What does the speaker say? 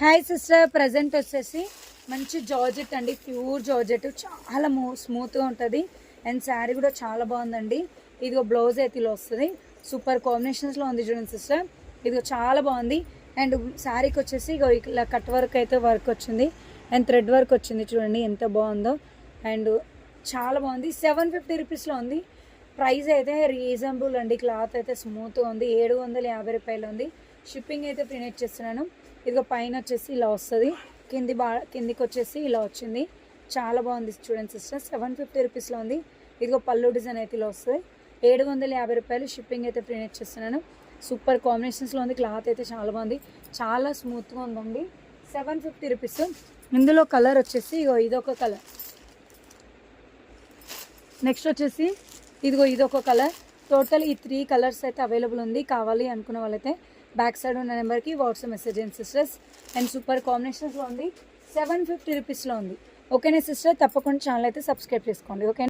Hi sister, present వచ్చేసి మంచి georgette అండి, ప్యూర్ జార్జెట్, చాలా స్మూత్గా ఉంటుంది. అండ్ శారీ కూడా చాలా బాగుందండి. ఇదిగో బ్లౌజ్ అయితే ఇలా వస్తుంది, సూపర్ కాంబినేషన్స్లో ఉంది చూడండి సిస్టర్. ఇదిగో చాలా బాగుంది. అండ్ శారీకి వచ్చేసి ఇగో ఇలా కట్ వర్క్ అయితే వర్క్ వచ్చింది అండ్ థ్రెడ్ వర్క్ వచ్చింది, చూడండి ఎంత బాగుందో. అండ్ చాలా బాగుంది. 750 రూపీస్లో ఉంది. ప్రైస్ అయితే రీజనబుల్ అండి. క్లాత్ అయితే స్మూత్గా ఉంది. 750 రూపాయలు ఉంది. షిప్పింగ్ అయితే ఫ్రీ చేస్తున్నాను. ఇదిగో పైన వచ్చేసి ఇలా వస్తుంది, కిందికి వచ్చేసి ఇలా వచ్చింది. చాలా బాగుంది చూడండి సిస్టర్. 750 రూపీస్లో ఉంది. ఇదిగో పళ్ళు డిజైన్ అయితే ఇలా వస్తుంది. 750 రూపాయలు. షిప్పింగ్ అయితే ఫ్రీ చేస్తున్నాను. సూపర్ కాంబినేషన్స్లో ఉంది. క్లాత్ అయితే చాలా బాగుంది, చాలా స్మూత్గా ఉందండి. 750 రూపీస్. ఇందులో కలర్ వచ్చేసి ఇగో ఇదొక కలర్, నెక్స్ట్ వచ్చేసి ఇదిగో ఇదొక కలర్. టోటల్ ఈ 3 కలర్స్ అయితే అవైలబుల్ ఉంది. కావాలి అనుకున్న వాళ్ళైతే బ్యాక్ సైడ్ ఉన్న నెంబర్కి వాట్సాప్ మెసేజ్ చేయండి సిస్టర్స్. అండ్ సూపర్ కాంబినేషన్స్లో ఉంది. 750 రూపీస్లో ఉంది. ఓకేనా సిస్టర్, తప్పకుండా ఛానల్ అయితే సబ్స్క్రైబ్ చేసుకోండి. ఓకే.